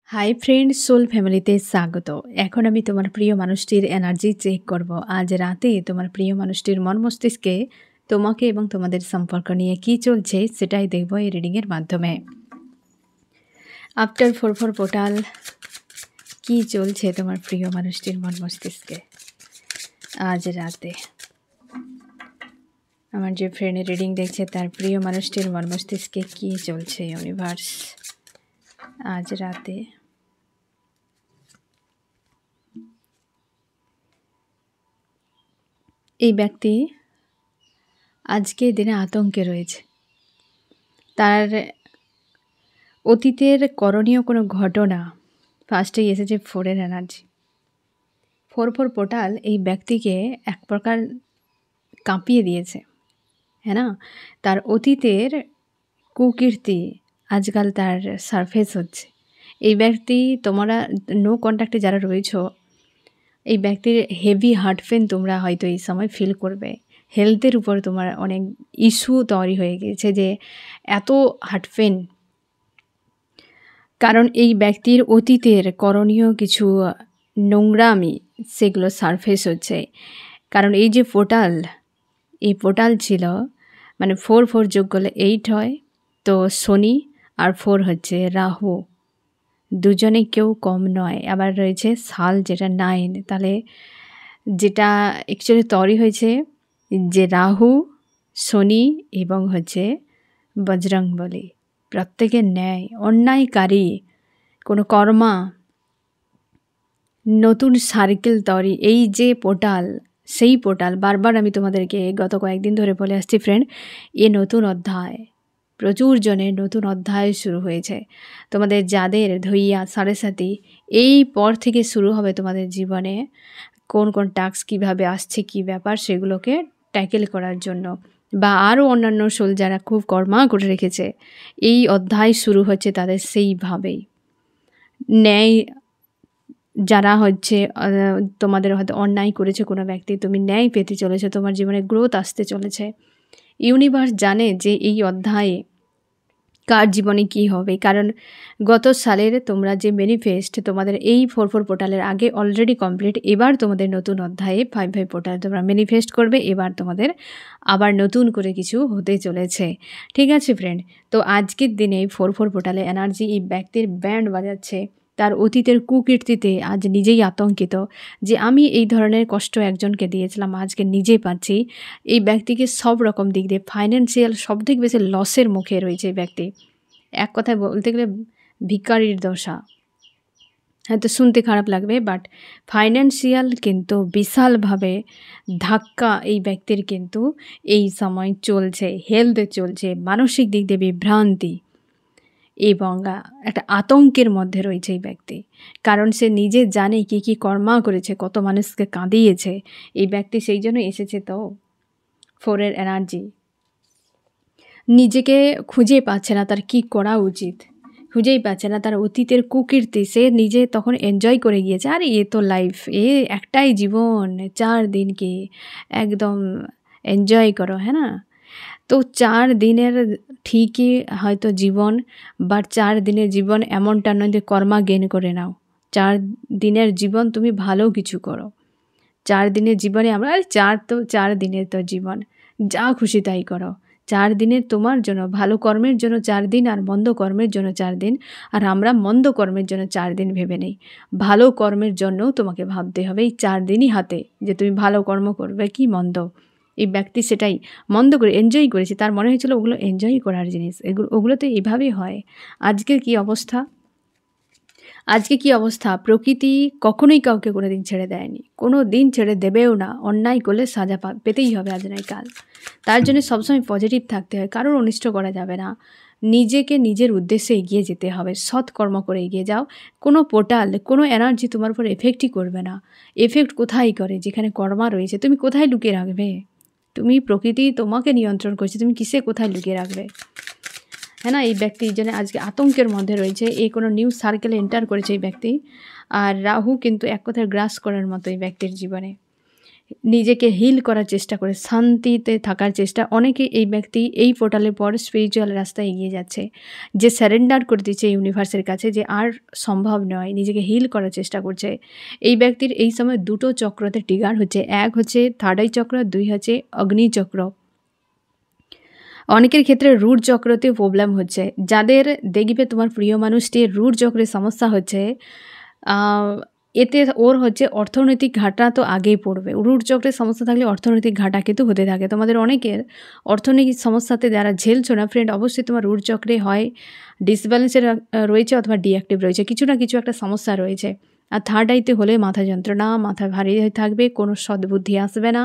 Hi friends, soul ফ্যামিলিতে স্বাগত। এখন আমি তোমার প্রিয় মানুষটির এনার্জি চেক করব। আজ রাতে তোমার প্রিয় মানুষটির মন মস্তিষ্কে তোমাকে এবং তোমাদের সম্পর্ক নিয়ে কি চলছে সেটাই দেখব এই রিডিংয়ের মাধ্যমে। আফটার 4/4 পোর্টাল কি চলছে তোমার প্রিয় মানুষটির মন মস্তিষ্কে আজ রাতে। আমার যে ফ্রেন্ড রিডিং দেখছে তার প্রিয় মানুষটির মন মস্তিষ্কে কি চলছে ইউনিভার্স আজ রাতে। এই ব্যক্তি আজকের দিনে আতঙ্কে রয়েছে। তার অতীতের করণীয় কোনো ঘটনা ফার্স্টেই এসেছে 4-এর এনার্জি। 4/4 পোর্টাল এই ব্যক্তিকে এক প্রকার কাঁপিয়ে দিয়েছে, হ্যাঁ না? তার অতীতের কুকীর্তি আজকাল তার সারফেস হচ্ছে। এই ব্যক্তি তোমরা নো কন্ট্যাক্টে যারা রয়েছো, এই ব্যক্তির হেভি হার্ট পেন তোমরা হয়তো এই সময় ফিল করবে। হেলথের উপর তোমার অনেক ইস্যু তৈরি হয়ে গিয়েছে যে এত হার্ট পেন, কারণ এই ব্যক্তির অতীতের করণীয় কিছু নোংরামি সেগুলো সারফেস হচ্ছে। কারণ এই যে পোর্টাল, এই পোর্টাল ছিল মানে 4/4 যোগ করলে 8 হয়, তো শনি আর 4 হচ্ছে রাহু, দুজনে কেউ কম নয়। আবার রয়েছে সাল যেটা 9, তাহলে যেটা অ্যাকচুয়ালি তৈরি হয়েছে যে রাহু, শনি এবং হচ্ছে বজরংবলী, প্রত্যেকের ন্যায় অন্যায়কারী কোনো কর্মা, নতুন সার্কেল তৈরি। এই যে পোর্টাল, সেই পোর্টাল বারবার আমি তোমাদেরকে গত কয়েকদিন ধরে বলে আসছি ফ্রেন্ড, এ নতুন অধ্যায়, প্রচুর জনের নতুন অধ্যায় শুরু হয়েছে। তোমাদের যাদের ধৈয়া সাড়ে সাথী, এই পর থেকে শুরু হবে তোমাদের জীবনে কোন কোন টাস্ক কীভাবে আসছে, কী ব্যাপার, সেগুলোকে ট্যাকেল করার জন্য, বা আরও অন্যান্য সোল যারা খুব কর্মা করে রেখেছে, এই অধ্যায় শুরু হচ্ছে তাদের সেইভাবেই। ন্যায় যারা হচ্ছে তোমাদের হয়তো অন্যায় করেছে কোনো ব্যক্তি, তুমি ন্যায় পেতে চলেছে, তোমার জীবনে গ্রোথ আসতে চলেছে। ইউনিভার্স জানে যে এই অধ্যায়ে কার জীবনে কি হবে, কারণ গত সালের তোমরা যে ম্যানিফেস্ট তোমাদের এই 4/4 পোর্টালের আগে অলরেডি কমপ্লিট। এবার তোমাদের নতুন অধ্যায়ে 5/5 পোর্টাল তোমরা ম্যানিফেস্ট করবে। এবার তোমাদের আবার নতুন করে কিছু হতে চলেছে। ঠিক আছে ফ্রেন্ড, তো আজকের দিনে 4/4 পোর্টালে এনার্জি এই ব্যক্তির ব্যান্ড বাজাচ্ছে। তার অতীতের কুকীর্তিতে আজ নিজেই আতঙ্কিত যে আমি এই ধরনের কষ্ট একজনকে দিয়েছিলাম, আজকে নিজেই পাচ্ছি। এই ব্যক্তিকে সব রকম দিক দিয়ে ফাইন্যান্সিয়াল সবথেকে বেশি লসের মুখে রয়েছে এই ব্যক্তি। এক কথায় বলতে গেলে ভিখারির দশা। হয়তো শুনতে খারাপ লাগবে, বাট ফাইন্যান্সিয়াল কিন্তু বিশালভাবে ধাক্কা এই ব্যক্তির কিন্তু এই সময় চলছে। হেলথে চলছে, মানসিক দিক দিয়ে বিভ্রান্তি এবং একটা আতঙ্কের মধ্যে রয়েছে এই ব্যক্তি। কারণ সে নিজে জানে কি কি কর্মা করেছে, কত মানুষকে কাঁদিয়েছে এই ব্যক্তি, সেই জন্য এসেছে। তো 4-এর এনার্জি নিজেকে খুঁজে পাচ্ছে না, তার কি করা উচিত খুঁজেই পাচ্ছে না। তার অতীতের কুকীর্তি সে নিজে তখন এনজয় করে গিয়েছে। আর এ তো লাইফ, এ একটাই জীবন, 4 দিনকে একদম এনজয় করো, হ্যাঁ না? তো 4 দিনের ঠিকই হয়তো জীবন, বাট 4 দিনের জীবন এমনটা নয় যে কর্মা গেন করে নাও। 4 দিনের জীবন তুমি ভালো কিছু করো। 4 দিনের জীবনে আমরা 4 দিনের তো জীবন, যা খুশি তাই করো। 4 দিনের তোমার জন্য, ভালো কর্মের জন্য 4 দিন, আর মন্দ কর্মের জন্য 4 দিন। আর আমরা মন্দ কর্মের জন্য 4 দিন ভেবে নেই, ভালো কর্মের জন্যও তোমাকে ভাবতে হবে এই 4 দিনই হাতে, যে তুমি ভালো কর্ম করবে কি মন্দ। এই ব্যক্তি সেটাই মন্দ করে এনজয় করেছে, তার মনে হয়েছিল ওগুলো এনজয় করার জিনিস, ওগুলো তো এইভাবেই হয়। আজকের কি অবস্থা, আজকে কি অবস্থা, প্রকৃতি কখনোই কাউকে কোনো দিন ছেড়ে দেয়নি, কোনো দিন ছেড়ে দেবেও না। অন্যায় করলে সাজা পেতেই হবে আজ নয় কাল। তার জন্য সবসময় পজিটিভ থাকতে হয়, কারোর অনিষ্ট করা যাবে না। নিজেকে নিজের উদ্দেশ্যে এগিয়ে যেতে হবে, সৎকর্ম করে এগিয়ে যাও। কোনো পোর্টাল, কোনো এনার্জি তোমার উপর এফেক্টই করবে না। এফেক্ট কোথায় করে, যেখানে কর্মা রয়েছে। তুমি কোথায় লুকিয়ে রাখবে? তুমি, প্রকৃতি তোমাকে নিয়ন্ত্রণ করছে, তুমি কিসে কোথায় লুকিয়ে রাখবে, হ্যাঁ না? এই ব্যক্তি জন্য আজকে আতঙ্কের মধ্যে রয়েছে। এই কোনো নিউ সার্কেলে এন্টার করেছে এই ব্যক্তি। আর রাহু কিন্তু এক কথায় গ্রাস করার মতো এই ব্যক্তির জীবনে। নিজেকে হিল করার চেষ্টা করে, শান্তিতে থাকার চেষ্টা। অনেকে এই ব্যক্তি এই পোর্টালের পর স্পিরিচুয়াল রাস্তায় এগিয়ে যাচ্ছে, যে স্যারেন্ডার করে দিচ্ছে ইউনিভার্সের কাছে যে আর সম্ভব নয়, নিজেকে হিল করার চেষ্টা করছে। এই ব্যক্তির এই সময় দুটো চক্রতে ট্রিগার হচ্ছে, এক হচ্ছে থার্ড আই চক্র, দুই হচ্ছে অগ্নি চক্র। অনেকের ক্ষেত্রে রুট চক্রতে প্রবলেম হচ্ছে। যাদের দেখবে তোমার প্রিয় মানুষটির রুট চক্রে সমস্যা হচ্ছে, এতে ওর হচ্ছে অর্থনৈতিক ঘাটা তো আগেই পড়বে। রুট চক্রের সমস্যা থাকলে অর্থনৈতিক ঘাটা কিন্তু হতে থাকে। তোমাদের অনেকের অর্থনৈতিক সমস্যাতে যারা ঝেলছো না ফ্রেন্ড, অবশ্যই তোমার রুট চক্রে হয় ডিসব্যালেন্সে রয়েছে অথবা ডিঅ্যাক্টিভ রয়েছে, কিছু না কিছু একটা সমস্যা রয়েছে। আর থার্ড আইতে হলে মাথা যন্ত্রণা, মাথা ভারী হয়ে থাকবে, কোনো সদ্বুদ্ধি আসবে না,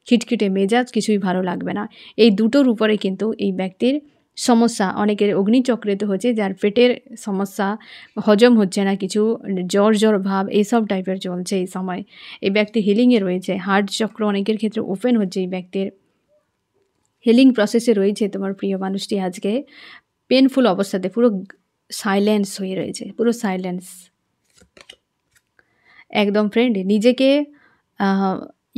খিটখিটে মেজাজ, কিছুই ভালো লাগবে না। এই দুটোর উপরে কিন্তু এই ব্যক্তির সমস্যা। অনেকের অগ্নিচক্রেতে হচ্ছে, যার পেটের সমস্যা, হজম হচ্ছে না কিছু, জ্বর ভাব এইসব টাইপের চলছে এই সময়। এই ব্যক্তি হিলিংয়ে রয়েছে। হার্ট চক্র অনেকের ক্ষেত্রে ওপেন হচ্ছে, এই ব্যক্তির হিলিং প্রসেসে রয়েছে। তোমার প্রিয় মানুষটি আজকে পেনফুল অবস্থাতে পুরো সাইলেন্স হয়ে রয়েছে, পুরো সাইলেন্স একদম ফ্রেন্ড। নিজেকে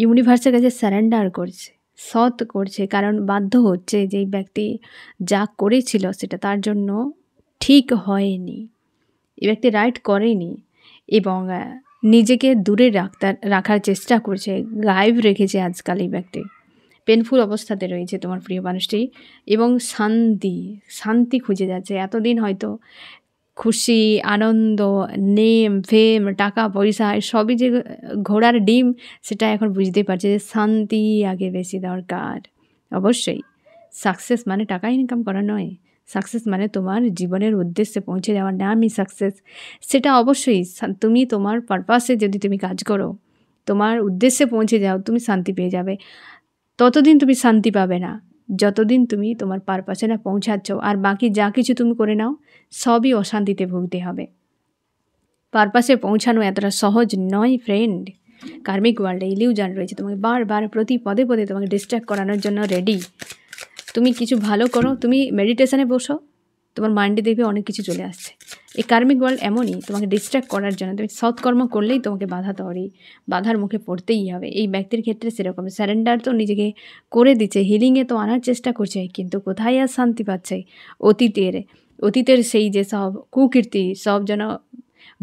ইউনিভার্সের কাছে স্যারেন্ডার করছে, সৎ করছে, কারণ বাধ্য হচ্ছে যে এই ব্যক্তি যা করেছিল সেটা তার জন্য ঠিক হয়নি, এই ব্যক্তি রাইট করেনি, এবং নিজেকে দূরে রাখার চেষ্টা করছে, গায়েব রেখেছে আজকাল এই ব্যক্তি। পেনফুল অবস্থাতে রয়েছে তোমার প্রিয় মানুষটি, এবং শান্তি খুঁজে যাচ্ছে। এতদিন হয়তো খুশি, আনন্দ, নেম, ফেম, টাকা পয়সা সবই যে ঘোড়ার ডিম, সেটা এখন বুঝতে পারছে যে শান্তি আগে বেশি দরকার। অবশ্যই সাকসেস মানে টাকা ইনকাম করা নয়, সাকসেস মানে তোমার জীবনের উদ্দেশ্যে পৌঁছে যাওয়ার নামই সাকসেস। সেটা অবশ্যই তুমি তোমার পারপাসে যদি তুমি কাজ করো, তোমার উদ্দেশ্যে পৌঁছে যাও, তুমি শান্তি পেয়ে যাবে। ততদিন তুমি শান্তি পাবে না যতদিন তুমি তোমার পারপাসে না পৌঁছাচ্ছ। আর বাকি যা কিছু তুমি করে নাও সবই অশান্তিতে ভুগতে হবে। পারপাসে পৌঁছানো এতটা সহজ নয় ফ্রেন্ড। কার্মিক ওয়ার্ল্ডে ইলিউশন রয়েছে, তোমাকে বারবার প্রতি পদে পদে তোমাকে ডিস্ট্র্যাক্ট করানোর জন্য রেডি। তুমি কিছু ভালো করো, তুমি মেডিটেশনে বসো, তোমার মাইন্ডে দেখবে অনেক কিছু চলে আসছে। এই কার্মিক ওয়ার্ল্ড এমনই, তোমাকে ডিস্ট্র্যাক্ট করার জন্য। তুমি সৎকর্ম করলেই তোমাকে বাধার মুখে পড়তেই হবে। এই ব্যক্তির ক্ষেত্রে সেরকম স্যারেন্ডার তো নিজেকে করে দিচ্ছে, হিলিংয়ে তো আনার চেষ্টা করছে, কিন্তু কোথায় আর শান্তি পাচ্ছে। অতীতের সেই যে সব কুকীর্তি সব যেন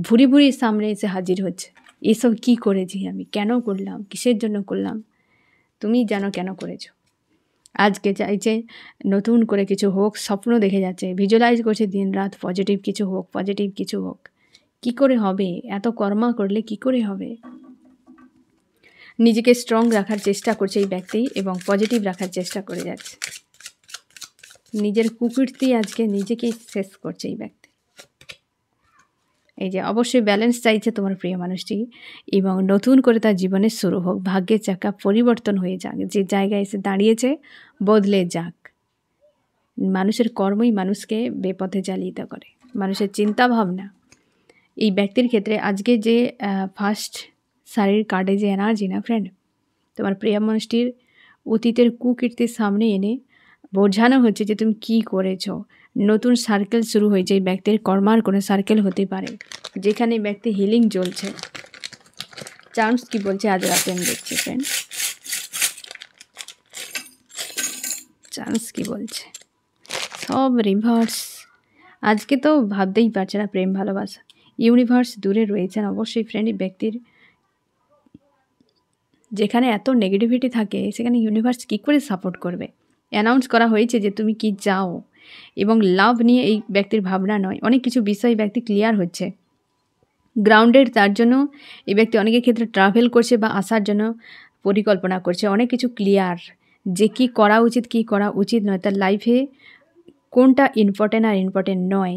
ভুরি সামনে এসে হাজির হচ্ছে। এসব কি করেছি আমি, কেন করলাম, কিসের জন্য করলাম, তুমি জানো কেন করেছো। আজকে চাইছে নতুন করে কিছু হোক, স্বপ্ন দেখে যাচ্ছে, ভিজুয়ালাইজ করছে দিন রাত পজিটিভ কিছু হোক। কি করে হবে, এত কর্মা করলে কি করে হবে। নিজেকে স্ট্রং রাখার চেষ্টা করছে এই ব্যক্তি, এবং পজিটিভ রাখার চেষ্টা করে যাচ্ছে। নিজের কুকীর্তি আজকে নিজেকেই শেষ করছে এই ব্যক্তি। এই যে অবশ্যই ব্যালেন্স চাইছে তোমার প্রিয় মানুষটি, এবং নতুন করে তার জীবনের শুরু হোক, ভাগ্যের চাকা পরিবর্তন হয়ে যাক, যে জায়গায় এসে দাঁড়িয়েছে বদলে যাক। মানুষের কর্মই মানুষকে বেপথে চালিত করে, মানুষের চিন্তা ভাবনা। এই ব্যক্তির ক্ষেত্রে আজকে যে ফার্স্ট শাড়ির কার্ডে যে এনার্জি না ফ্রেন্ড, তোমার প্রিয় মানুষটির অতীতের কুকীর্তির সামনে এনে বোঝানো হচ্ছে যে তুমি কি করেছো। নতুন সার্কেল শুরু হয়েছে, এই ব্যক্তির কর্মার কোনো সার্কেল হতে পারে যেখানে ব্যক্তি হিলিং চলছে। চান্স কি বলছে আজ রাতে আমি দেখছি ফ্রেন্ড, চান্স কি বলছে, সব রিভার্স। আজকে তো ভাবতেই পারছে না প্রেম ভালোবাসা, ইউনিভার্স দূরে রয়েছেন অবশ্যই ফ্রেন্ড। এই ব্যক্তির যেখানে এত নেগেটিভিটি থাকে সেখানে ইউনিভার্স কী করে সাপোর্ট করবে। অ্যানাউন্স করা হয়েছে যে তুমি কি চাও, এবং লাভ নিয়ে এই ব্যক্তির ভাবনা নয়, অনেক কিছু বিষয় ব্যক্তি ক্লিয়ার হচ্ছে, গ্রাউন্ডেড। তার জন্য এই ব্যক্তি অনেকের ক্ষেত্রে ট্রাভেল করছে বা আসার জন্য পরিকল্পনা করছে, অনেক কিছু ক্লিয়ার যে কি করা উচিত কি করা উচিত নয়, তার লাইফে কোনটা ইম্পর্টেন্ট আর ইম্পর্টেন্ট নয়।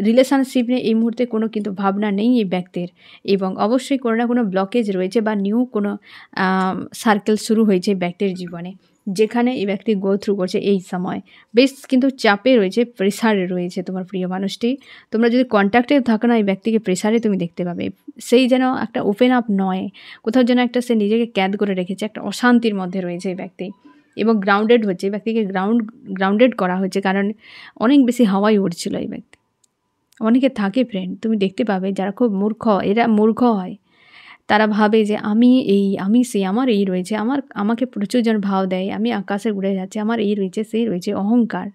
রিলেশনশিপ নিয়ে এই মুহূর্তে কোনো কিন্তু ভাবনা নেই এই ব্যক্তির, এবং অবশ্যই কোনো না কোনো ব্লকেজ রয়েছে বা নিউ কোনো সার্কেল শুরু হয়েছে ব্যক্তির জীবনে, যেখানে এই ব্যক্তি গো থ্রু করছে এই সময়। বেশ কিন্তু চাপে রয়েছে, প্রেশারে রয়েছে তোমার প্রিয় মানুষটি। তোমরা যদি কন্ট্যাক্টে থাকো না, এই ব্যক্তিকে প্রেশারে তুমি দেখতে পাবে। সেই যেন একটা ওপেন আপ নয়, কোথাও যেন একটা সে নিজেকে ক্যাদ করে রেখেছে, একটা অশান্তির মধ্যে রয়েছে এই ব্যক্তি, এবং গ্রাউন্ডেড হচ্ছে। এই ব্যক্তিকে গ্রাউন্ডেড করা হচ্ছে, কারণ অনেক বেশি হাওয়াই উঠছিল এই ব্যক্তি। অনেকে থাকে ফ্রেন্ড, তুমি দেখতে পাবে যারা খুব মূর্খ, এরা মূর্খ হয়, তারা ভাবে যে আমি এই, আমি সেই, আমার এই রয়েছে, আমাকে প্রচুরজন ভাও দেয়, আমি আকাশে উড়ে যাচ্ছি, আমার এই রয়েছে, সেই রয়েছে। অহংকার,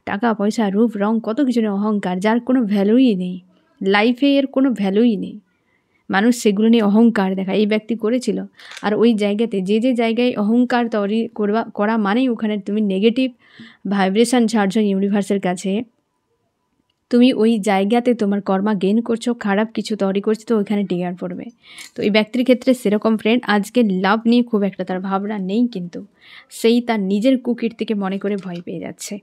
টাকা পয়সা, রূপ রং, কত কিছু নিয়ে অহংকার, যার কোনো ভ্যালুই নেই, লাইফে এর কোনো ভ্যালুই নেই। মানুষ সেগুলো নিয়ে অহংকার দেখায়। এই ব্যক্তি করেছিল। আর ওই জায়গাতে যে জায়গায় অহংকার তৈরি করা মানেই ওখানে তুমি নেগেটিভ ভাইব্রেশন ছাড়ছো ইউনিভার্সের কাছে। তুমি ওই জায়গাতে তোমার কর্মা গেইন করছো, খারাপ কিছু তৈরি করছো, তো ওইখানে টিয়ার পড়বে। তো এই ব্যক্তির ক্ষেত্রে সেরকম ফ্রেন্ড, আজকে লাভ নিয়ে খুব একটা তার ভাবনা নেই, কিন্তু সেই তার নিজের কুকীর্তিকে মনে করে ভয় পেয়ে যাচ্ছে।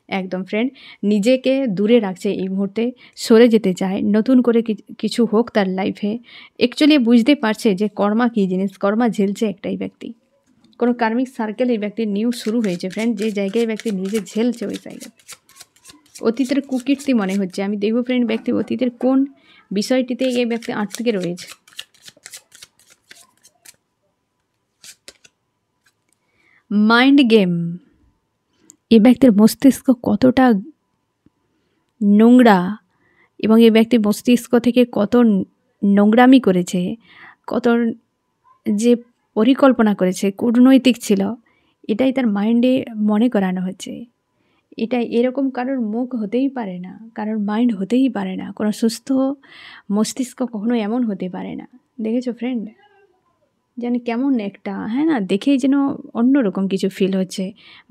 একদম ফ্রেন্ড, নিজেকে দূরে রাখছে এই মুহূর্তে, সরে যেতে চায়, নতুন করে কিছু হোক তার লাইফে। অ্যাকচুয়ালি বুঝতে পারছে যে কর্মা কী জিনিস, কর্মা ঝেলছে একটাই ব্যক্তি, কোনো কার্মিক সার্কেল এই ব্যক্তির নিউ শুরু হয়েছে ফ্রেন্ড, যে জায়গায় ব্যক্তি নিজে ঝেলছে ওই জায়গায় অতীতের কুকীর্তি মনে হচ্ছে। আমি দেখব ফ্রেন্ড ব্যক্তি অতীতের কোন বিষয়টিতে এই ব্যক্তি আটকে রয়েছে। মাইন্ড গেম, এই ব্যক্তির মস্তিষ্ক কতটা নোংরা, এবং এই ব্যক্তি মস্তিষ্ক থেকে কত নোংরামি করেছে, কত যে পরিকল্পনা করেছে, কূটনৈতিক ছিল, এটাই তার মাইন্ডে মনে করানো হচ্ছে। এটা এরকম কারোর মুখ হতেই পারে না, কারোর মাইন্ড হতেই পারে না, কোনো সুস্থ মস্তিষ্ক কখনো এমন হতে পারে না। দেখেছো ফ্রেন্ড, যেন কেমন একটা, হ্যাঁ না, দেখেই যেন অন্যরকম কিছু ফিল হচ্ছে।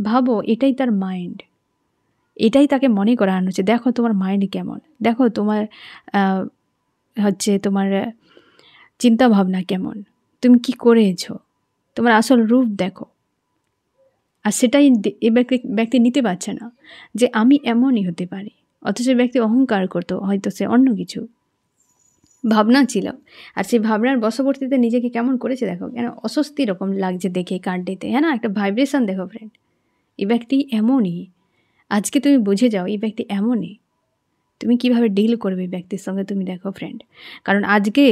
ভাবো, এটাই তার মাইন্ড, এটাই তাকে মনে করানো হচ্ছে। দেখো তোমার মাইন্ড কেমন, দেখো তোমার হচ্ছে তোমার চিন্তা ভাবনা কেমন, তুমি কি করেছো, তোমার আসল রূপ দেখো। আর সেটাই এ ব্যক্তি নিতে পারছে না যে আমি এমনই হতে পারি। অথচ ব্যক্তি অহংকার করতো, হয়তো সে অন্য কিছু ভাবনা ছিল, আর সেই ভাবনার বশবর্তীতে নিজেকে কেমন করেছে দেখো, কেন অস্বস্তি রকম লাগছে দেখে কার্ডেতে, হ্যাঁ না, একটা ভাইব্রেশন দেখো ফ্রেন্ড। এই ব্যক্তি এমনই, আজকে তুমি বুঝে যাও এই ব্যক্তি এমনই। তুমি কিভাবে ডিল করবে এই ব্যক্তির সঙ্গে তুমি দেখো ফ্রেন্ড, কারণ আজকে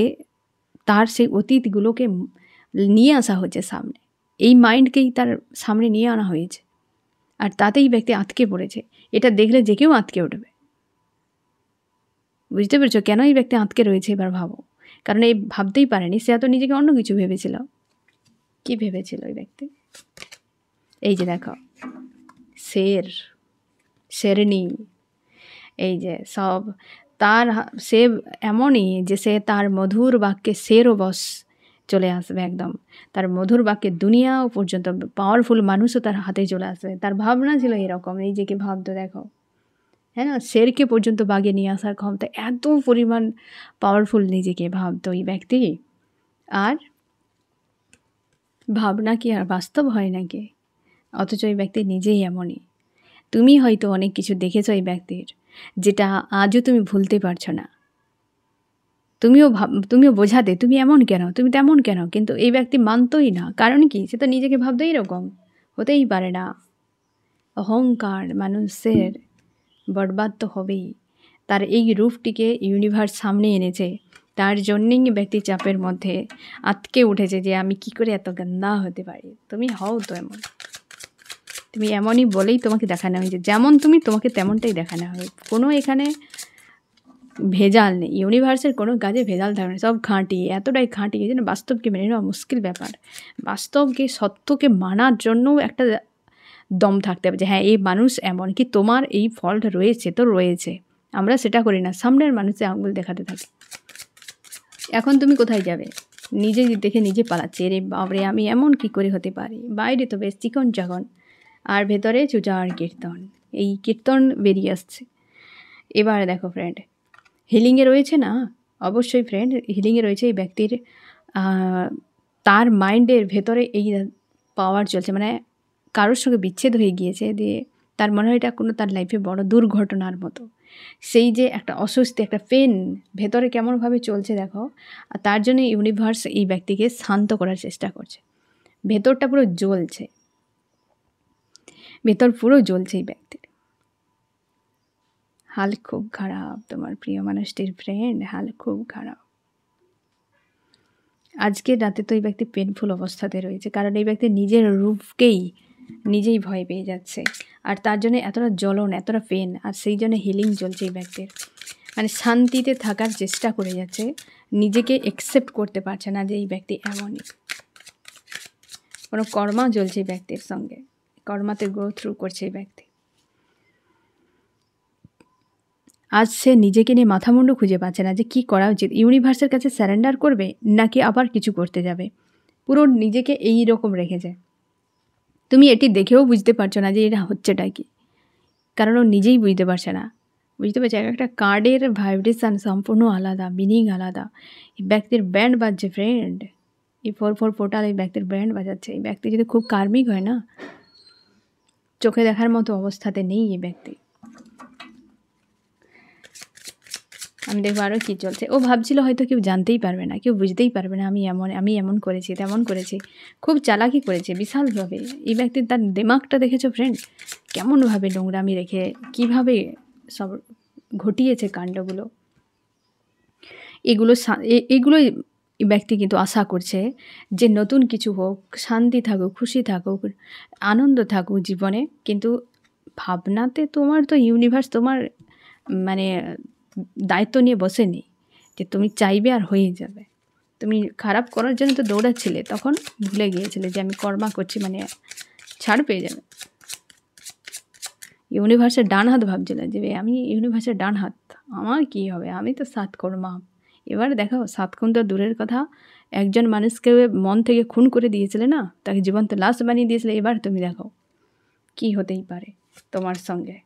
তার সেই অতীতগুলোকে নিয়ে আসা হচ্ছে সামনে, এই মাইন্ডকেই তার সামনে নিয়ে আনা হয়েছে, আর তাতেই ব্যক্তি আটকে পড়েছে। এটা দেখলে যে কেউ আটকে উঠবে। বুঝতে পেরেছো কেন এই ব্যক্তি আটকে রয়েছে? এবার ভাবো, কারণ এই ভাবতেই পারেনি, সে এত নিজেকে অন্য কিছু ভেবেছিল। কি ভেবেছিল এই ব্যক্তি? এই যে দেখো, শেরনি, এই যে সব তার, সে এমনই যে সে তার মধুর বাক্যে শেরও বস চলে আসবে একদম, তার মধুর বাক্যে দুনিয়া পর্যন্ত পাওয়ারফুল মানুষও তার হাতে চলে আসবে। তার ভাবনা ছিল এরকম, এই যে কি ভাবতো দেখো, হ্যাঁ না, শেরকে পর্যন্ত বাগে নিয়ে আসার ক্ষমতা, এত পরিমাণ পাওয়ারফুল নিজেকে ভাবতো এই ব্যক্তি। আর ভাবনা কি আর বাস্তব হয় নাকি? অথচ এই ব্যক্তি নিজেই এমনই। তুমি হয়তো অনেক কিছু দেখেছো এই ব্যক্তির, যেটা আজও তুমি ভুলতে পারছো না। তুমিও বোঝাতে তুমি এমন কেন, তুমি তেমন কেন, কিন্তু এই ব্যক্তি মানতই না। কারণ কি? সে তো নিজেকে ভাবতেই এরকম, হতেই পারে না। অহংকার মানুষের বরবাদ তো হবেই। তার এই রূপটিকে ইউনিভার্স সামনে এনেছে, তার জন্যেই ব্যক্তি চাপের মধ্যে আটকে উঠেছে যে আমি কি করে এত গন্দা হতে পারি। তুমি হও তো এমন, তুমি এমনই বলেই তোমাকে দেখানো হয়েছে, যেমন তুমি তোমাকে তেমনটাই দেখানো হবে। কোনো এখানে ভেজাল নেই, ইউনিভার্সের কোনো কাজে ভেজাল থাকবে না, সব খাঁটি, এতটাই খাঁটি এই জন্য বাস্তবকে মেনে নেওয়া মুশকিল ব্যাপার। বাস্তবকে, সত্যকে মানার জন্যও একটা দম থাকতে হবে যে হ্যাঁ এই মানুষ এমন, কি তোমার এই ফল্ট রয়েছে তো রয়েছে। আমরা সেটা করি না, সামনের মানুষে আঙুল দেখাতে থাকি। এখন তুমি কোথায় যাবে? নিজে দেখে নিজে পালাচ্ছে, রে বাবরে আমি এমন কি করে হতে পারি। বাইরে তো বেশ চিকন চাকন, আর ভেতরে চুচার কীর্তন, এই কীর্তন বেরিয়ে আসছে। এবার দেখো ফ্রেন্ড, হিলিংয়ে রয়েছে না, অবশ্যই ফ্রেন্ড হিলিংয়ে রয়েছে এই ব্যক্তির। তার মাইন্ডের ভেতরে এই পাওয়ার চলছে, মানে কারোর সঙ্গে বিচ্ছেদ হয়ে গিয়েছে, দিয়ে তার মনে হয় এটা কোনো তার লাইফে বড় দুর্ঘটনার মতো। সেই যে একটা অস্বস্তি, একটা পেন ভেতরে কেমনভাবে চলছে দেখো। আর তার জন্য ইউনিভার্স এই ব্যক্তিকে শান্ত করার চেষ্টা করছে। ভেতরটা পুরো জ্বলছে, ভেতর পুরো জ্বলছে এই ব্যক্তির। হাল খুব খারাপ তোমার প্রিয় মানুষটির ফ্রেন্ড, হাল খুব খারাপ। আজকের রাতে তো এই ব্যক্তি পেনফুল অবস্থাতে রয়েছে, কারণ এই ব্যক্তি নিজের রূপকেই নিজেই ভয় পেয়ে যাচ্ছে, আর তার জন্য এতটা জ্বলন, এতটা পেন, আর সেই জন্য হিলিং চলছে এই ব্যক্তির। মানে শান্তিতে থাকার চেষ্টা করে যাচ্ছে, নিজেকে অ্যাকসেপ্ট করতে পারছে না যে এই ব্যক্তি এমনই। কোনো কর্মা চলছে এই ব্যক্তির সঙ্গে, কর্মাতে গো থ্রু করছে এই ব্যক্তি। আজ সে নিজেকে নিয়ে মাথামুন্ডু খুঁজে পাচ্ছে না যে কী করা উচিত। ইউনিভার্সের কাছে স্যারেন্ডার করবে নাকি আবার কিছু করতে যাবে, পুরো নিজেকে এই রকম রেখেছে। তুমি এটি দেখেও বুঝতে পারছো না যে এটা হচ্ছেটা কি, কারণ ও নিজেই বুঝতে পারছে না। বুঝতে পারছি একটা কার্ডের ভাইব্রেশান সম্পূর্ণ আলাদা, মিনিং আলাদা। এই ব্যক্তির ব্যান্ড বাজছে ফ্রেন্ড, এই 4/4 পোর্টাল এই ব্যক্তির ব্যান্ড বাজাচ্ছে। এই ব্যক্তি যদি খুব কার্মিক হয় না, চোখে দেখার মতো অবস্থাতে নেই এই ব্যক্তি। আমি দেখবো আরও কী চলছে। ও ভাবছিল হয়তো কেউ জানতেই পারবে না, কেউ বুঝতেই পারবে না আমি এমন করেছি, তেমন করেছি, খুব চালাকি করেছে বিশালভাবে। এই ব্যক্তির তার দিমাগটা দেখেছো ফ্রেন্ড, কেমনভাবে নোংরামি রেখে কীভাবে সব ঘটিয়েছে কাণ্ডগুলো। এগুলোই ব্যক্তি কিন্তু আশা করছে যে নতুন কিছু হোক, শান্তি থাকুক, খুশি থাকুক, আনন্দ থাকুক জীবনে। কিন্তু ভাবনাতে তোমার তো ইউনিভার্স তোমার মানে দায়িত্ব নিয়ে বসে নেই যে তুমি চাইবে আর হয়ে যাবে। তুমি খারাপ করার জন্য তো দৌড়াচ্ছিলে, তখন ভুলে গিয়েছিলে যে আমি কর্মা করছি মানে ছাড় পেয়ে যাবে। ইউনিভার্সের ডান হাত ভাবছিলে যে আমি ইউনিভার্সের ডান হাত, আমার কি হবে, আমি তো সাত কর্মা। এবার দেখো, 7 খুন তো দূরের কথা, একজন মানুষকে মন থেকে খুন করে দিয়েছিলে না, তাকে জীবন্ত লাশ বানিয়ে দিয়েছিলে। এবার তুমি দেখো কি হতেই পারে তোমার সঙ্গে।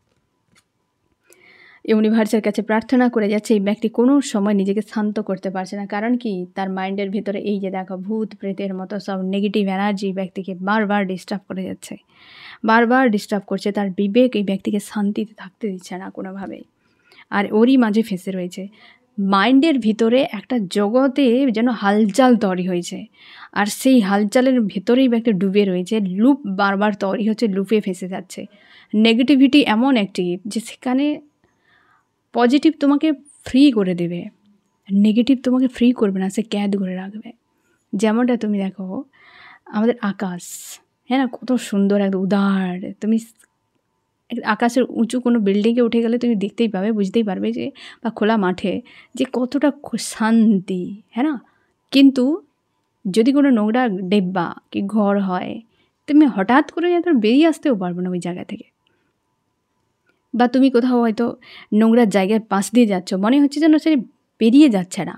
ইউনিভার্সের কাছে প্রার্থনা করে যাচ্ছে এই ব্যক্তি কোনো সময় নিজেকে শান্ত করতে পারছে না। কারণ কি, তার মাইন্ডের ভিতরে এই যে দেখো ভূত প্রেতের মতো সব নেগেটিভ এনার্জি ব্যক্তিকে বারবার ডিস্টার্ব করে যাচ্ছে, বারবার ডিস্টার্ব করছে। তার বিবেক এই ব্যক্তিকে শান্তিতে থাকতে দিচ্ছে না কোনোভাবেই, আর ওরই মাঝে ফেঁসে রয়েছে। মাইন্ডের ভিতরে একটা জগতে যেন হালচাল তৈরি হয়েছে, আর সেই হালচালের ভেতরেই ব্যক্তি ডুবে রয়েছে। লুপ বারবার তৈরি হচ্ছে, লুপে ফেঁসে যাচ্ছে। নেগেটিভিটি এমন একটি যে সেখানে পজিটিভ তোমাকে ফ্রি করে দেবে, নেগেটিভ তোমাকে ফ্রি করবে না, সে ক্যাদ করে রাখবে। যেমনটা তুমি দেখো আমাদের আকাশ, হ্যাঁ না, কত সুন্দর একদম উদার। তুমি আকাশের উঁচু কোনো বিল্ডিংয়ে উঠে গেলে তুমি দেখতেই পাবে, বুঝতেই পারবে যে, বা খোলা মাঠে যে কতটা শান্তি, হ্যাঁ না। কিন্তু যদি কোনো নোংরা ডেব্বা কি ঘর হয়, তুমি হঠাৎ করে বেরিয়ে আসতেও পারবে না ওই জায়গা থেকে। বা তুমি কোথাও হয়তো নোংরা জায়গার পাশ দিয়ে যাচ্ছ, মনে হচ্ছে যেন সে বেরিয়ে যাচ্ছে না।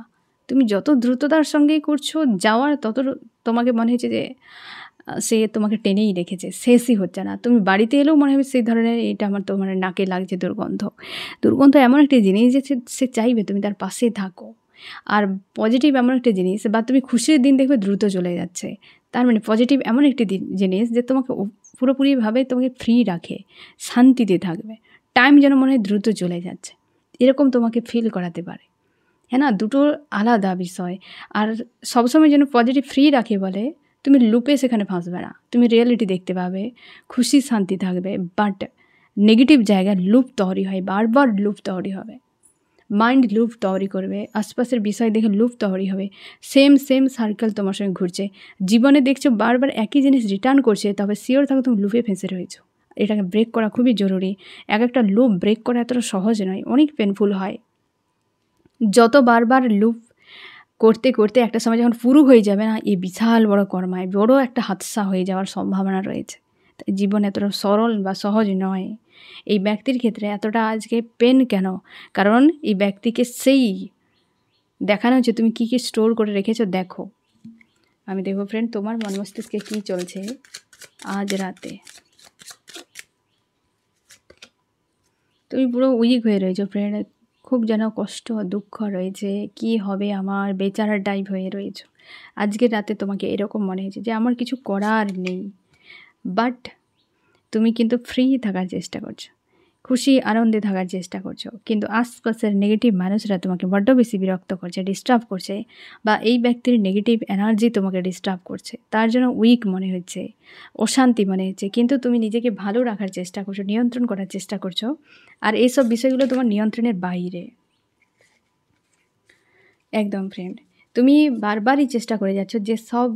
তুমি যত দ্রুততার সঙ্গেই করছো যাওয়ার, তত তোমাকে মনে হচ্ছে যে সে তোমাকে টেনেই রেখেছে, শেষই হচ্ছে না। তুমি বাড়িতে এলেও মনে হবে সেই ধরনের, এটা আমার তোমার নাকে লাগছে দুর্গন্ধ। দুর্গন্ধ এমন একটি জিনিস যে সে চাইবে তুমি তার পাশে থাকো। আর পজিটিভ এমন একটা জিনিস, বা তুমি খুশির দিন দেখবে দ্রুত চলে যাচ্ছে। তার মানে পজিটিভ এমন একটি জিনিস যে তোমাকে পুরোপুরিভাবে তোমাকে ফ্রি রাখে, শান্তিতে থাকবে। টাইম যেন মনে হয় দ্রুত চলে যাচ্ছে, এরকম তোমাকে ফিল করাতে পারে, হ্যাঁ না। দুটো আলাদা বিষয়। আর সবসময় যেন পজিটিভ ফ্রি রাখে বলে তুমি লুপে সেখানে ফাঁসবে না, তুমি রিয়েলিটি দেখতে পাবে, খুশি শান্তি থাকবে। বাট নেগেটিভ জায়গায় লুপ তৈরি হয়, বারবার লুপ তৈরি হবে, মাইন্ড লুপ তৈরি করবে, আশপাশের বিষয় দেখে লুপ তৈরি হবে, সেম সার্কেল তোমার সঙ্গে ঘুরছে। জীবনে দেখছো বারবার একই জিনিস রিটার্ন করছে, তবে শিওর থাকো তুমি লুপে ফেঁসে রয়েছো। এটাকে ব্রেক করা খুবই জরুরি। একটা লুপ ব্রেক করা এতটা সহজ নয়, অনেক পেনফুল হয়। যত বারবার লুপ করতে করতে একটা সময় যখন পুরো হয়ে যাবে না, এই বিশাল বড় কর্মায় বড় একটা হাদসা হয়ে যাওয়ার সম্ভাবনা রয়েছে। তাই জীবন এতটা সরল বা সহজ নয়। এই ব্যক্তির ক্ষেত্রে এতটা আজকে পেন কেন? কারণ এই ব্যক্তিকে সেই দেখানো হচ্ছে তুমি কী কী স্টোর করে রেখেছো। দেখো, আমি দেখবো ফ্রেন্ড তোমার মন মস্তিষ্কে কী চলছে আজ রাতে। তুমি পুরো উইক হয়ে রয়েছো ফ্রেন্ড, খুব যেন কষ্ট দুঃখ রয়েছে, কি হবে আমার, বেচারার টাইপ হয়ে রয়েছো। আজকের রাতে তোমাকে এরকম মনে হয়েছে যে আমার কিছু করার নেই। বাট তুমি কিন্তু ফ্রি থাকার চেষ্টা করছো, খুশি আনন্দে থাকার চেষ্টা করছো, কিন্তু আশপাশের নেগেটিভ মানুষরা তোমাকে বড্ড বেশি বিরক্ত করছে, ডিস্টার্ব করছে, বা এই ব্যক্তির নেগেটিভ এনার্জি তোমাকে ডিস্টার্ব করছে। তার জন্য উইক মনে হচ্ছে, অশান্তি মনে হচ্ছে। কিন্তু তুমি নিজেকে ভালো রাখার চেষ্টা করছো, নিয়ন্ত্রণ করার চেষ্টা করছো, আর এইসব বিষয়গুলো তোমার নিয়ন্ত্রণের বাইরে একদম ফ্রেন্ড। তুমি বারবারই চেষ্টা করে যাচ্ছ যে সব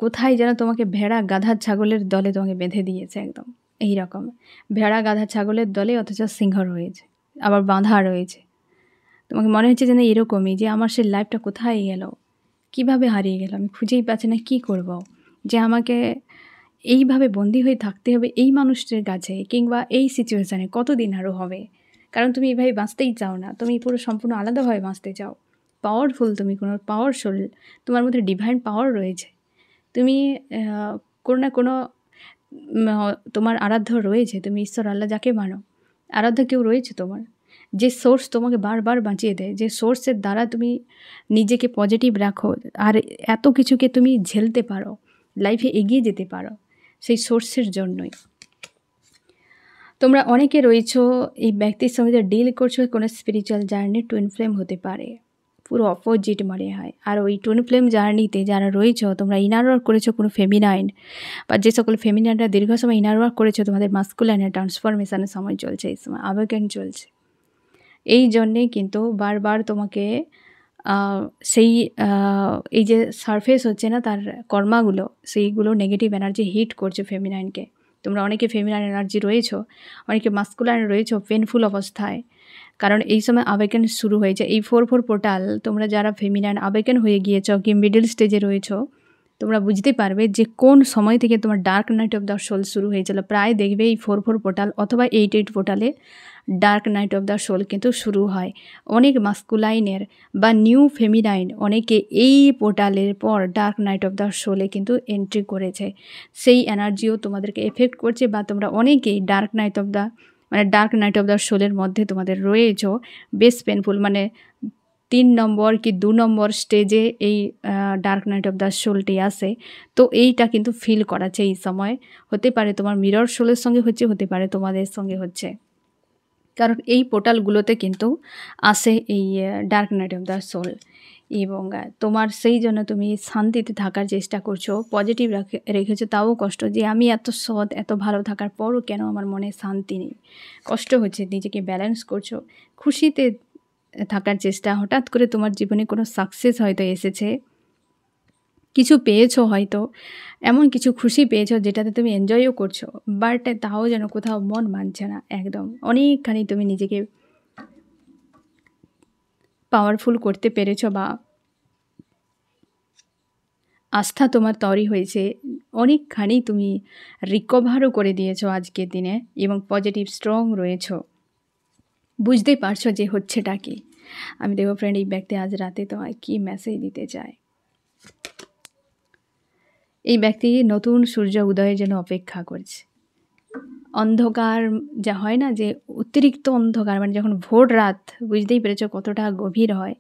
কোথায় যেন তোমাকে ভেড়া গাধা ছাগলের দলে তোমাকে বেঁধে দিয়েছে, একদম এই রকম ভেড়া গাধা ছাগলের দলে, অথচ সিংহ রয়েছে, আবার বাঁধা রয়েছে। তোমাকে মনে হচ্ছে যেন এরকমই, যে আমার সেই লাইফটা কোথায় গেল, কিভাবে হারিয়ে গেল, আমি খুঁজেই পাচ্ছি না কী করব, যে আমাকে এইভাবে বন্দি হয়ে থাকতে হবে এই মানুষটির কাছে, কিংবা এই সিচুয়েশানে কতদিন আরও হবে। কারণ তুমি এইভাবে বাঁচতেই চাও না, তুমি পুরো সম্পূর্ণ আলাদাভাবে বাঁচতে চাও। পাওয়ারফুল, তুমি কোনো পাওয়ারফুল, তোমার মধ্যে ডিভাইন পাওয়ার রয়েছে। তুমি কোনো না কোনো তোমার আরাধ্য রয়েছে, তুমি ঈশ্বর আল্লাহ যাকে মানো, আরাধ্য কেউ রয়েছে তোমার, যে সোর্স তোমাকে বারবার বাঁচিয়ে দেয়, যে সোর্সের দ্বারা তুমি নিজেকে পজিটিভ রাখো আর এত কিছুকে তুমি ঝেলতে পারো, লাইফে এগিয়ে যেতে পারো, সেই সোর্সের জন্যই। তোমরা অনেকে রয়েছো এই ব্যক্তির সঙ্গে যে ডিল করছো, কোনো স্পিরিচুয়াল জার্নি টুইন ফ্লেম হতে পারে, পুরো অপোজিট মনে হয়। আর ওই টুইন ফ্লেম জার্নিতে যারা রয়েছো, তোমরা ইনার ওয়ার্ক করেছো কোনো ফেমিনাইন, বা যে সকল ফেমিনাইনরা দীর্ঘ সময় ইনার ওয়ার্ক করেছো, তোমাদের মাস্কুলাইনের ট্রান্সফরমেশনের সময় চলছে, এই সময় আবেগন চলছে। এই জন্যেই কিন্তু বারবার তোমাকে সেই এই যে সারফেস হচ্ছে না তার কর্মাগুলো, সেইগুলো নেগেটিভ এনার্জি হিট করছে ফেমিনাইনকে। তোমরা অনেকে ফেমিনাইন এনার্জি রয়েছো, অনেকে মাস্কুলাইন রয়েছো পেনফুল অবস্থায়, কারণ এই সময় আবেগন শুরু হয়েছে। এই 4/4 পোর্টাল, তোমরা যারা ফেমিনাইন আবেগন হয়ে গিয়েছো কি মিডল স্টেজে রয়েছো, তোমরা বুঝতে পারবে যে কোন সময় থেকে তোমার dark night of the soul শুরু হয়েছিল। প্রায় দেখবে এই 4/4 পোর্টাল অথবা 8/8 পোর্টালে dark night of the soul কিন্তু শুরু হয়। অনেক মাস্কুলাইনের বা নিউ ফেমিনাইন অনেকে এই পোর্টালের পর ডার্ক নাইট অফ দ্য সোলে কিন্তু এন্ট্রি করেছে। সেই এনার্জিও তোমাদেরকে এফেক্ট করছে, বা তোমরা অনেকেই ডার্ক নাইট অফ দ্য সোলের মধ্যে তোমাদের রয়েছো। বেশ পেনফুল, মানে 3 নম্বর কি 2 নম্বর স্টেজে এই ডার্ক নাইট অফ দ্য সোলটি আসে। তো এইটা কিন্তু ফিল করাচ্ছে এই সময়। হতে পারে তোমার মিরর সোলের সঙ্গে হচ্ছে, হতে পারে তোমাদের সঙ্গে হচ্ছে, কারণ এই পোর্টালগুলোতে কিন্তু আসে এই dark night of the soul. এবং তোমার সেই জন্য তুমি শান্তিতে থাকার চেষ্টা করছো, পজিটিভ রেখেছো, তাও কষ্ট, যে আমি এত সৎ এত ভালো থাকার পরও কেন আমার মনে শান্তি নেই, কষ্ট হচ্ছে। নিজেকে ব্যালেন্স করছো, খুশিতে থাকার চেষ্টা। হঠাৎ করে তোমার জীবনে কোনো সাকসেস হয়তো এসেছে, কিছু পেয়েছো, হয়তো এমন কিছু খুশি পেয়েছো যেটাতে তুমি এনজয়ও করছো, বাট তাও যেন কোথাও মন মানছে না একদম। অনেকখানি তুমি নিজেকে পাওয়ারফুল করতে পেরেছো, বা আস্থা তোমার তৈরি হয়েছে, অনেকখানি তুমি রিকভারও করে দিয়েছো আজকের দিনে, এবং পজিটিভ স্ট্রং রয়েছো, বুঝতেই পারছো যে হচ্ছেটা কি। আমি দেখো ফ্রেন্ড, এই ব্যক্তি আজ রাতে তোমায় কী মেসেজ দিতে চায়। এই ব্যক্তি নতুন সূর্য উদয়ের জন্য অপেক্ষা করছে। অন্ধকার যা হয় না, যে অতিরিক্ত অন্ধকার, মানে যখন ভোর রাত, বুঝতেই পেরেছো কতটা গভীর হয়,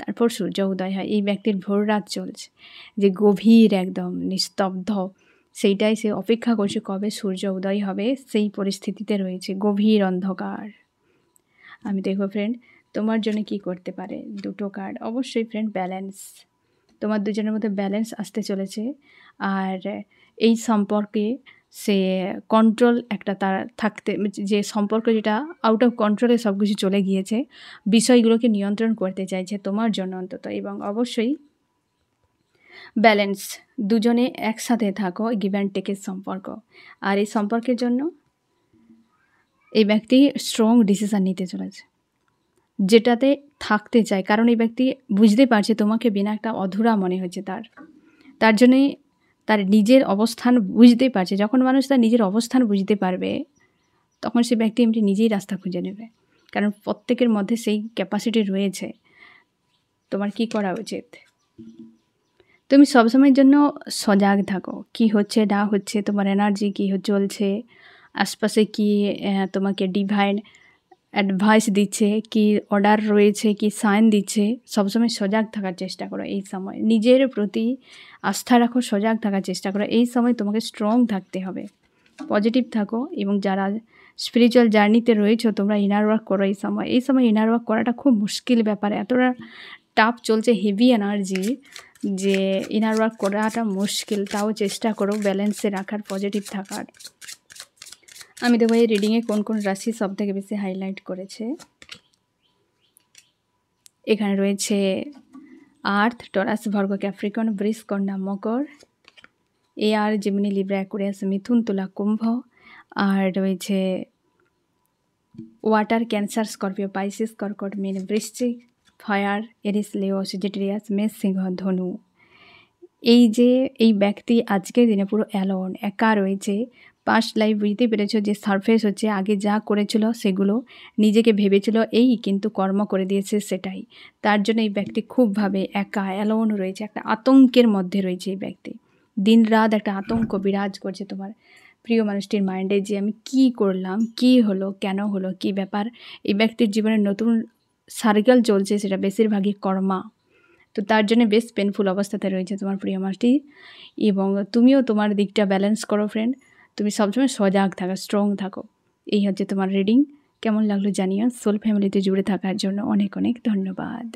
তারপর সূর্য উদয় হয়। এই ব্যক্তির ভোর রাত চলছে, যে গভীর একদম নিস্তব্ধ, সেইটাই সে অপেক্ষা করছে কবে সূর্য উদয় হবে, সেই পরিস্থিতিতে রয়েছে, গভীর অন্ধকার। আমি দেখো ফ্রেন্ড, তোমার জন্য কি করতে পারে। দুটো কার্ড, অবশ্যই ফ্রেন্ড ব্যালেন্স, তোমার দুজনের মধ্যে ব্যালেন্স আসতে চলেছে। আর এই সম্পর্কে সে কন্ট্রোল একটা তার থাকতে, যে সম্পর্ক যেটা আউট অফ কন্ট্রোলে সব কিছু চলে গিয়েছে, বিষয়গুলোকে নিয়ন্ত্রণ করতে চাইছে তোমার জন্য অন্তত। এবং অবশ্যই ব্যালেন্স, দুজনে একসাথে থাকো, গিভ অ্যান্ড টেকের সম্পর্ক। আর এই সম্পর্কের জন্য এই ব্যক্তি স্ট্রং ডিসিশান নিতে চলেছে, যেটাতে থাকতে চায়। কারণ এই ব্যক্তি বুঝতে পারছে তোমাকে বিনা একটা অধুরা মনে হচ্ছে তার জন্যই তার নিজের অবস্থান বুঝতে পারছে। যখন মানুষ তার নিজের অবস্থান বুঝতে পারবে, তখন সে ব্যক্তি এমনি নিজেই রাস্তা খুঁজে নেবে, কারণ প্রত্যেকের মধ্যে সেই ক্যাপাসিটি রয়েছে। তোমার কি করা উচিত, তুমি সবসময়ের জন্য সজাগ থাকো, কি হচ্ছে না হচ্ছে, তোমার এনার্জি কী চলছে, আশপাশে কি তোমাকে ডিভাইন অ্যাডভাইস দিচ্ছে, কি অর্ডার রয়েছে, কি সাইন দিচ্ছে, সবসময় সজাগ থাকার চেষ্টা করো। এই সময় নিজের প্রতি আস্থা রাখো, সজাগ থাকার চেষ্টা করো। এই সময় তোমাকে স্ট্রং থাকতে হবে, পজিটিভ থাকো। এবং যারা স্পিরিচুয়াল জার্নিতে রয়েছো, তোমরা ইনার ওয়ার্ক করো। এই সময় ইনার ওয়ার্ক করাটা খুব মুশকিল ব্যাপার, এতটা টাফ চলছে, হেভি এনার্জি, যে ইনার ওয়ার্ক করাটা মুশকিল। তাও চেষ্টা করো ব্যালেন্সে রাখার, পজিটিভ থাকার। আমি দেখবো এই রিডিংয়ে কোন কোন রাশি সব থেকে বেশি হাইলাইট করেছে। এখানে রয়েছে আর্থ, টরাস, ভার্গো, ক্যাপ্রিকর্ন, বৃষ, কন্যা, মকর, এয়ার, জেমিনি, লিব্রা, অ্যাকুয়ারিয়াস, মিথুন, তুলা, কুম্ভ। আর রয়েছে ওয়াটার, ক্যান্সার, স্করপিও, পাইসিস, কর্কট, মীন, বৃশ্চিক, ফায়ার, এরিস, লিও, সেজিটেরিয়াস, মেষ, সিংহ, ধনু। এই ব্যক্তি আজকের দিনে পুরো অ্যালোন, একা রয়েছে। পাস্ট লাইফ বুঝতেই পেরেছ যে সারফেস হচ্ছে আগে যা করেছিল সেগুলো, নিজেকে ভেবেছিল এই কিন্তু কর্ম করে দিয়েছে সেটাই। তার জন্য এই ব্যক্তি খুবভাবে একা অ্যালোন রয়েছে, একটা আতঙ্কের মধ্যে রয়েছে এই ব্যক্তি। দিনরাত একটা আতঙ্ক বিরাজ করছে তোমার প্রিয় মানুষটির মাইন্ডে যে আমি কি করলাম, কি হলো, কেন হলো, কি ব্যাপার। এই ব্যক্তির জীবনে নতুন সার্কেল চলছে, সেটা বেশিরভাগই কর্মা। তো তার জন্য বেশ পেনফুল অবস্থাতে রয়েছে তোমার প্রিয় মানুষটি। এবং তুমিও তোমার দিকটা ব্যালেন্স করো ফ্রেন্ড, তুমি সবসময় সজাগ থাকো, স্ট্রং থাকো। এই হচ্ছে তোমার রিডিং। কেমন লাগলো জানিও। সোল ফ্যামিলিতে জুড়ে থাকার জন্য অনেক অনেক ধন্যবাদ।